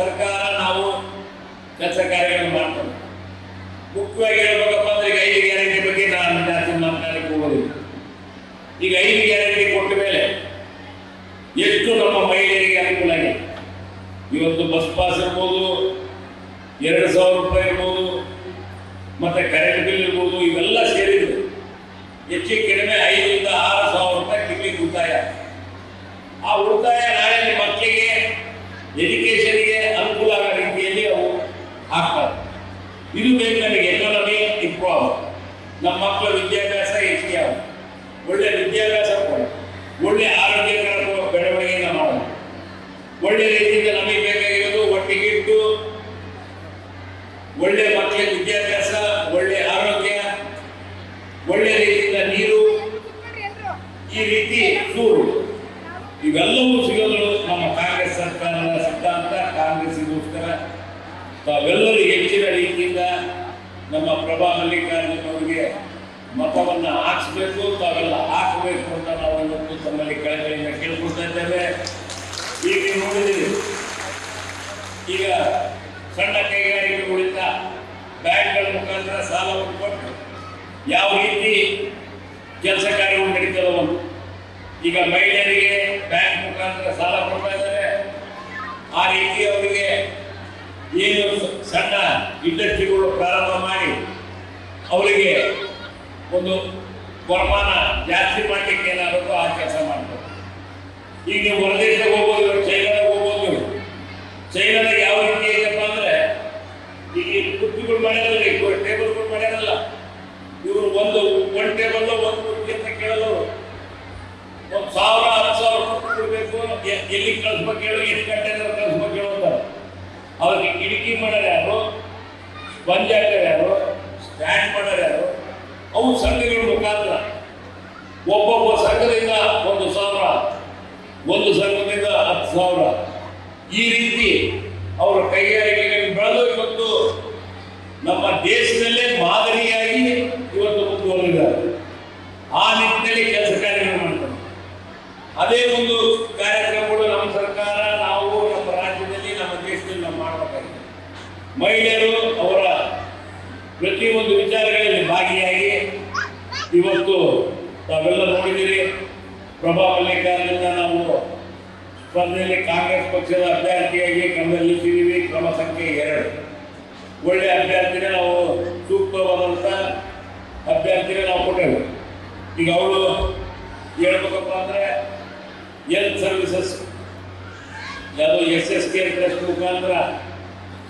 ಸರ್ಕಾರ ನಾವು ಕೆಲಸ ಕಾರ್ಯಗಳನ್ನು ಮಾಡ್ತೇವೆ. ಮುಖ್ಯವಾಗಿ ಹೇಳ್ಬೇಕಪ್ಪ ಅಂದ್ರೆ ಈಗ 5 ಗ್ಯಾರಂಟಿ ಬಗ್ಗೆ ನಾನು ಜಾಸ್ತಿ ಮಾತನಾಡಲಿಕ್ಕೆ ಹೋಗೋದಿಲ್ಲ. ಈಗ 5 ಗ್ಯಾರಂಟಿ ಕೊಟ್ಟ ಮೇಲೆ ಎಷ್ಟು ನಮ್ಮ ಮಹಿಳೆಯರಿಗೆ ಅನುಕೂಲ ಆಗಿದೆ. ಇವತ್ತು ಬಸ್ ಪಾಸ್ ಇರ್ಬೋದು, 2,000 ರೂಪಾಯಿ ಇರ್ಬೋದು, ಮತ್ತೆ ಕರೆಂಟ್ ಬಿಲ್ ಇರ್ಬೋದು, ಇವೆಲ್ಲ ಸೇರಿದ್ರು ಹೆಚ್ಚಿಗೆ ಕಡಿಮೆ 5,000 ರಿಂದ 6,000 ರೂಪಾಯಿ ತಿಂಗಳಿಗೆ ಉಳಿತಾಯ. ಆ ಉಳಿತಾಯ ನಾಳೆ ನಿಮ್ಮ ಮಕ್ಕಳಿಗೆ ಎಜುಕೇಶನ್ಗೆ ಅನುಕೂಲ ಆಗೋ ರೀತಿಯಲ್ಲಿ ಅವು ಆಗ್ತವೆ. ಇದು ಬೇಕು ನನಗೆ. ಎಕಾನಮಿ ಇಂಪ್ರೂವ್ ಆಗುತ್ತೆ, ನಮ್ಮ ಮಕ್ಕಳ ವಿದ್ಯಾಭ್ಯಾಸ ಹೆಚ್ಚಿಗೆ ಆಗುತ್ತೆ, ಒಳ್ಳೆ ವಿದ್ಯಾಭ್ಯಾಸ ಕೊಡ, ಒಳ್ಳೆ ಆರೋಗ್ಯಕರ ಬೆಳವಣಿಗೆಯನ್ನು ಮಾಡೋದು, ಒಳ್ಳೆ ರೀತಿಯಿಂದ ನಮಗೆ ಬೇಕಾಗಿರೋದು ಒಟ್ಟಿಗಿಟ್ಟು ಒಳ್ಳೆ ಮಕ್ಕಳಿಗೆ ವಿದ್ಯಾಭ್ಯಾಸ, ಒಳ್ಳೆ ಆರೋಗ್ಯ, ಒಳ್ಳೆ ರೀತಿಯಿಂದ ನೀರು, ಈ ರೀತಿ ಸೂರು, ಇವೆಲ್ಲವೂ ಸಿಗೋದು ನಮ್ಮ ಕಾಂಗ್ರೆಸ್ ಸರ್ಕಾರದ ಸಿದ್ಧಾಂತ. ಕಾಂಗ್ರೆಸ್ಗೋಸ್ಕರ ತಾವೆಲ್ಲರೂ ಹೆಚ್ಚಿನ ರೀತಿಯಿಂದ ನಮ್ಮ ಪ್ರಭಾ ಮಲ್ಲಿಕಾರ್ಜುನ್ ಅವರಿಗೆ ಮತವನ್ನು ಹಾಕಿಸ್ಬೇಕು, ತಾವೆಲ್ಲ ಹಾಕಬೇಕು ಅಂತ ನಾವು ಇವತ್ತು ತಮ್ಮಲ್ಲಿ ಕಳಕಳಿಯಿಂದ ಕೇಳ್ಕೊಳ್ತಾ ಇದ್ದೇವೆ. ಈಗ ನೋಡಿದ್ದೀರಿ, ಈಗ ಸಣ್ಣ ಕೈಗಾರಿಕೆಗಳಿಂದ ಬ್ಯಾಂಕ್ಗಳ ಮುಖಾಂತರ ಸಾಲವನ್ನು ಕೊಟ್ಟು ಯಾವ ರೀತಿ ಕೆಲಸ ಕಾರ್ಯಗಳು ನಡೀತದೋ. ಈಗ ಮಹಿಳೆಯರಿಗೆ ಬ್ಯಾಂಕ್ ಮುಖಾಂತರ ಸಾಲ ಕೊಡ್ತಾ ಇದ್ದಾರೆ. ಆ ರೀತಿ ಅವರಿಗೆ ಏನು ಸಣ್ಣ ಇಂಡಸ್ಟ್ರಿಗಳು ಪ್ರಾರಂಭ ಮಾಡಿ ಅವರಿಗೆ ಒಂದು ವರಮಾನ ಜಾಸ್ತಿ ಮಾಡಲಿಕ್ಕೆ ಏನಾಗಬೇಕು ಆ ಕೆಲಸ ಮಾಡ್ತಾರೆ. ಈಗ ನೀವು ಹೊರದೇಶಕ್ಕೆ ಹೋಗ್ಬೋದು, ಚೈನಾದಾಗ ಹೋಗ್ಬೋದು. ಚೈನಾದಾಗ ಯಾವ ರೀತಿ ಐತಪ್ಪ ಅಂದ್ರೆ ಈಗ ಕುರ್ಚಿಗಳು ಮಾಡ್ಯಾರಲ್ಲ, ಟೇಬಲ್ಗಳು ಮಾಡ್ಯಾರಲ್ಲ, ಇವರು ಒಂದು ಟೇಬಲ್ ಒಂದು ಕುರ್ಚಿ ಅಂತ ಕೇಳೋರು 1,000 10,000 ಕೊಡಬೇಕು. ಎಲ್ಲಿ ಕಳಿಸ್ಬೇಕು ಹೇಳು, ಎಷ್ಟು ಗಂಟೆ ಕಳಿಸ್ಬೇಕು ಹೇಳು ಅಂತಾರೆ. ಅವ್ರಿಗೆ ಕಿಟಕಿ ಮಾಡೋರು ಯಾರು, ಸ್ಪಂಜ್ ಹಾಕೋರು ಯಾರು, ಸ್ಟ್ಯಾಂಡ್ ಮಾಡೋರು ಯಾರು, ಅವು ಸಂಘಗಳ ಮುಖಾಂತರ ಒಬ್ಬೊಬ್ಬ ಸಂಘದಿಂದ 1,000, ಒಂದು ಸಂಘದಿಂದ 10,000, ಈ ರೀತಿ ಅವರ ಕೈಗಾರಿಕೆಗಳನ್ನು ಬೆಳೆದು ಇವತ್ತು ನಮ್ಮ ದೇಶದಲ್ಲೇ ಮಾದರಿಯಾಗಿ ಇವತ್ತು ಮುಂದುವರೆದಿದ್ದಾರೆ. ಆ ನಿಟ್ಟಿನಲ್ಲಿ ಕೆಲಸ ಕಾರ್ಯಗಳು ಮಾಡ್ತಾರೆ. ಅದೇ ಒಂದು ಕಾರ್ಯಕ್ರಮಗಳು ನಮ್ಮ ಸರ್ಕಾರ, ನಾವು ನಮ್ಮ ರಾಜ್ಯದಲ್ಲಿ, ನಮ್ಮ ದೇಶದಲ್ಲಿ ನಾವು ಮಾಡಬೇಕಾಗಿದೆ. ಮಹಿಳೆಯರು ಅವರ ಪ್ರತಿಯೊಂದು ವಿಚಾರಗಳಲ್ಲಿ ಭಾಗಿಯಾಗಿ ಇವತ್ತು ತಾವೆಲ್ಲ ನೋಡಿದ್ದೀರಿ. ಪ್ರಭಾ ಮಲ್ಲಿಕಾರ್ಜುನ ನಾವು ಸ್ಪರ್ಧೆಯಲ್ಲಿ ಕಾಂಗ್ರೆಸ್ ಪಕ್ಷದ ಅಭ್ಯರ್ಥಿಯಾಗಿ ಕಣದಲ್ಲಿದ್ದೀವಿ. ಕ್ರಮ ಸಂಖ್ಯೆ 2. ಒಳ್ಳೆಯ ಅಭ್ಯರ್ಥಿನೇ ನಾವು, ಸೂಕ್ತವಾದಂಥ ಅಭ್ಯರ್ಥಿನೇ ನಾವು ಕೊಟ್ಟೇವೆ. ಈಗ ಅವಳು ಹೇಳ್ಬೇಕಪ್ಪ ಅಂದರೆ ಹೆಲ್ತ್ ಸರ್ವಿಸಸ್ ಯಾವುದೋ SSK ಟ್ರಸ್ಟ್ ಮುಖಾಂತರ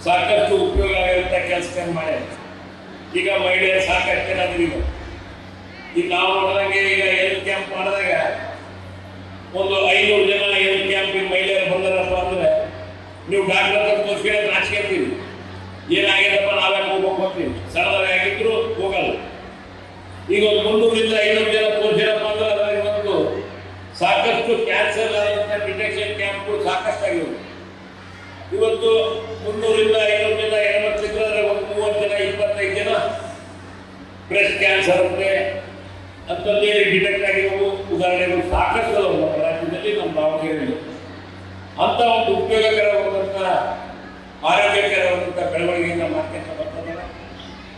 ಸಾಕಷ್ಟು ಉಪಯೋಗ ಆಗಿರುವಂಥ ಕೆಲಸಗಳನ್ನು ಮಾಡ್ಯಾರ. ಈಗ ಮಹಿಳೆಯರು ಸಾಕಷ್ಟು ಜನ ಇದ್ದೀವಿ. ಈಗ ನಾವು ನೋಡಿದಂಗೆ ಈಗ ಹೆಲ್ತ್ ಕ್ಯಾಂಪ್ ಮಾಡಿದಾಗ ಒಂದು 500 ಜನ ಹೆಲ್ತ್ ಕ್ಯಾಂಪಿಗೆ ಮಹಿಳೆಯರು ಬಂದಾರಪ್ಪ ಅಂದರೆ ನೀವು ಡಾಕ್ಟರ್ ಹತ್ರ ತೋರಿಸ್ಕೊಂಡು ನಾಚಿಕೆತೀವಿ. ಏನಾಗಿದೆಪ್ಪ ನಾವ್ಯಾಕೆ ಹೋಗ್ಬೇಕು ಅಂತೀವಿ. ಸಣ್ಣದಾಗಿದ್ರು ಹೋಗಲ್ಲ. ಈಗ ಒಂದು 300 ರಿಂದ 500 ಜನ ತೋರಿಸಿರಪ್ಪ ಅಂದ್ರೆ ಅದರಲ್ಲಿ ಒಂದು ಸಾಕಷ್ಟು ಕ್ಯಾನ್ಸರ್ ಡಿಟೆಕ್ಷನ್ ಕ್ಯಾಂಪ್ಗಳು ಸಾಕಷ್ಟು ಆಗಿವೆ. ಇವತ್ತು 300 ರಿಂದ 500 ಜನ ಹೆಣ್ಮಕ್ಳಿದ್ರೆ ಒಂದು 30 ಜನ 25 ಜನ ಬ್ರೆಸ್ಟ್ ಕ್ಯಾನ್ಸರ್ ಅಂತೆ ಅಂತಂದೇಳಿ ಡಿಟೆಕ್ಟ್ ಆಗಿರುವ ಉದಾಹರಣೆಗಳು ಸಾಕಷ್ಟು ನಮ್ಮ ರಾಜ್ಯದಲ್ಲಿ, ನಮ್ಮ ದಾವಣಗೆರೆಯಲ್ಲಿ. ಅಂತ ಒಂದು ಉಪಯೋಗಕರವಾದಂಥ ಆರೋಗ್ಯಕರವಾದಂಥ ಬೆಳವಣಿಗೆಯಿಂದ ಮಾಡ್ಕೊಂತ ಬರ್ತದೆ.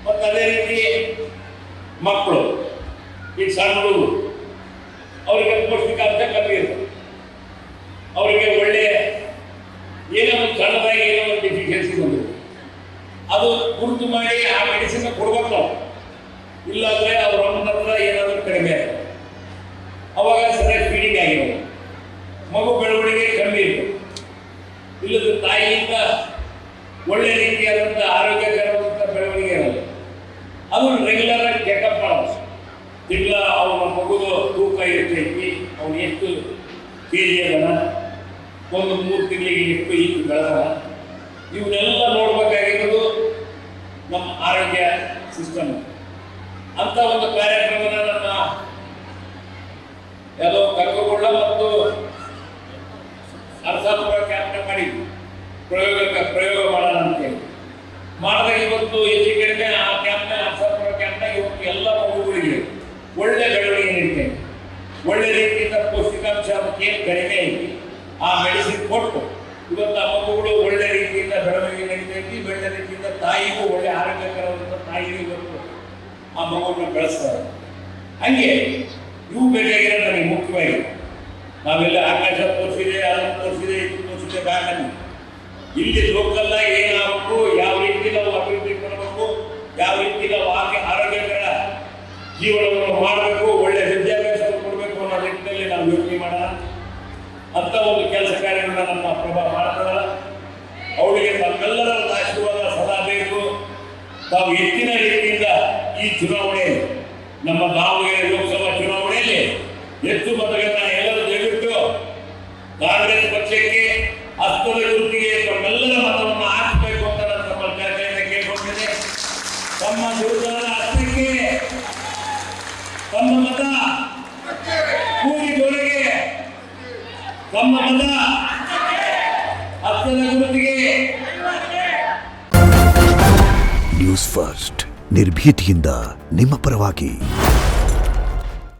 ಮತ್ತು ಅದೇ ರೀತಿ ಮಕ್ಕಳು, ಈ ಸಣ್ಣ ಹುಡುಗರು, ಅವರಿಗೆ ಪೌಷ್ಟಿಕಾಂಶ ಕಮ್ಮಿ ಇರ್ತದೆ. ಅವರಿಗೆ ಒಳ್ಳೆಯ ಏನೋ ಒಂದು ಸಣ್ಣದಾಗಿ ಏನೋ ಒಂದು ಡಿಫಿಷಿಯನ್ಸಿ ಬಂದಿದೆ, ಅದು ಗುರುತು ಮಾಡಿ ಆ ಮೆಡಿಸಿನ್ ಕೊಡ್ಬೇಕು ನಾವು. ಇಲ್ಲಾಂದರೆ ಅವ್ರ ಹತ್ರ ಏನಾದರೂ ಕಡಿಮೆ ಆಗ್ತದೆ. ಅವಾಗ ಸರಿಯಾಗಿ ಫೀಡಿಂಗ್ ಆಗಿರೋದು, ಮಗು ಬೆಳವಣಿಗೆ ಕಮ್ಮಿ ಇರ್ತದೆ. ಇಲ್ಲದ ತಾಯಿಯಿಂದ ಒಳ್ಳೆ ರೀತಿಯಾದಂಥ ಆರೋಗ್ಯಕರವಾದಂಥ ಬೆಳವಣಿಗೆ ಇರೋದು. ಅದು ರೆಗ್ಯುಲರ್ ಆಗಿ ಚೆಕಪ್ ಮಾಡೋದು. ತಿಂಗಳ ಅವನ ಮಗುದು ತೂಕ ಎಷ್ಟೈತಿ, ಅವನು ಎಷ್ಟು KG ಅದನ, ಒಂದು 3 ತಿಂಗಳಿಗೆ ಎಷ್ಟು ಇಂಚು ಬೆಳೆದನ, ಇವನ್ನೆಲ್ಲ ನೋಡ್ಬೇಕಾಗಿರೋದು ನಮ್ಮ ಆರೋಗ್ಯ ಸಿಸ್ಟಮ್. ಅಂತ ಒಂದು ಕಾರ್ಯಕ್ರಮನ ನಮ್ಮ ಯಾವುದೋ ಕನಕಗೊಳ್ಳ ಮತ್ತು ಅರಸಾಪುರ ಕ್ಯಾಂಪ್ನ ಮಾಡಿದ್ವಿ. ಪ್ರಯೋಗ ಮಾಡೋಣ ಅಂತೇಳಿ ಮಾಡಿದಾಗ ಇವತ್ತು ಹೆಚ್ಚು ಕಡಿಮೆ ಆ ಕ್ಯಾಂಪ್ನ, ಅರಸಾಪುರ ಕ್ಯಾಂಪ್ನ ಇವತ್ತು ಎಲ್ಲ ಮಗುಗಳಿಗೆ ಒಳ್ಳೆ ಬೆಳವಣಿಗೆ ನಡೀತದೆ. ಒಳ್ಳೆ ರೀತಿಯಿಂದ ಪೌಷ್ಟಿಕಾಂಶ ಏನು ಕಡಿಮೆ ಐತಿ ಆ ಮೆಡಿಸಿನ್ ಕೊಟ್ಟು ಇವತ್ತು ಆ ಮಗುಗಳು ಒಳ್ಳೆ ರೀತಿಯಿಂದ ಬೆಳವಣಿಗೆ ನಡೀತೈತಿ, ಒಳ್ಳೆ ರೀತಿಯಿಂದ ತಾಯಿಗೂ ಒಳ್ಳೆ ಆರೋಗ್ಯಕರವಾದಂಥ ತಾಯಿಗೂ ಇವತ್ತು ಆ ಮಗುವನ್ನು ಬೆಳೆಸ್ತಾರೆ. ಹಂಗೆ ಇವು ಬೇಕಾಗಿರೋ ನಮಗೆ ಮುಖ್ಯವಾಗಿ ನಾವೆಲ್ಲ ಆಕಾಶ ತೋರಿಸಿದೆ, ಅದನ್ನು ತೋರಿಸಿದೆ, ಇದು ತೋರಿಸಿದೆ ಬ್ಯಾಂಕನ್ನು. ಇಲ್ಲಿ ಲೋಕಲ್ಲ ಏನಾಗಬೇಕು, ಯಾವ ರೀತಿ ನಾವು ಅಭಿವೃದ್ಧಿ ಮಾಡಬೇಕು, ಯಾವ ರೀತಿ ನಾವು ಆರೋಗ್ಯಕರ ಜೀವನವನ್ನು ಮಾಡಬೇಕು, ಒಳ್ಳೆ ವಿದ್ಯಾಭ್ಯಾಸ ಕೊಡಬೇಕು ಅನ್ನೋ ನಿಟ್ಟಿನಲ್ಲಿ ನಾವು ಯೋಚನೆ ಮಾಡೋಣ ಅಂತ ಒಂದು ಕೆಲಸ ಕಾರ್ಯಗಳನ್ನ ನಮ್ಮ ಪ್ರಭಾ ಮಾಡ್ತಾರ. ಅವಳಿಗೆ ನಮ್ಮೆಲ್ಲರ ಒಂದು ಆಶೀರ್ವಾದ ಸದಾ ಬೇಕು. ತಾವು ಹೆಚ್ಚಿನ ರೀತಿಯಿಂದ ಈ ಚುನಾವಣೆ ನಮ್ಮ ದಾವಣಗೆರೆ ಲೋಕಸಭಾ ಚುನಾವಣೆಯಲ್ಲಿ ಹೆಚ್ಚು ಮತಗಳನ್ನ ಎಲ್ಲರೂ ದಯವಿಟ್ಟು ಕಾಂಗ್ರೆಸ್ ಪಕ್ಷಕ್ಕೆ ಹಸ್ತದ ಗುರುತಿಗೆ ತಮ್ಮೆಲ್ಲರ ಮತವನ್ನು ಹಾಕಬೇಕು ಅಂತ ನಾನು ತಮ್ಮ ಕರೆಯನ್ನು ಕೇಳ್ಕೊಂಡಿದ್ದೆ. ತಮ್ಮ ದುರ್ಗಾದ ಹಸ್ತಕ್ಕೆ ತಮ್ಮ ಮತ, ಕೂಗಿದೊರೆಗೆ ತಮ್ಮ ಮತ, ಹಸ್ತದ ಗುರುತಿಗೆ. ನ್ಯೂಸ್ ಫಸ್ಟ್ ನಿರ್ಭೀತಿಯಿಂದ ನಿಮ್ಮ ಪರವಾಗಿ.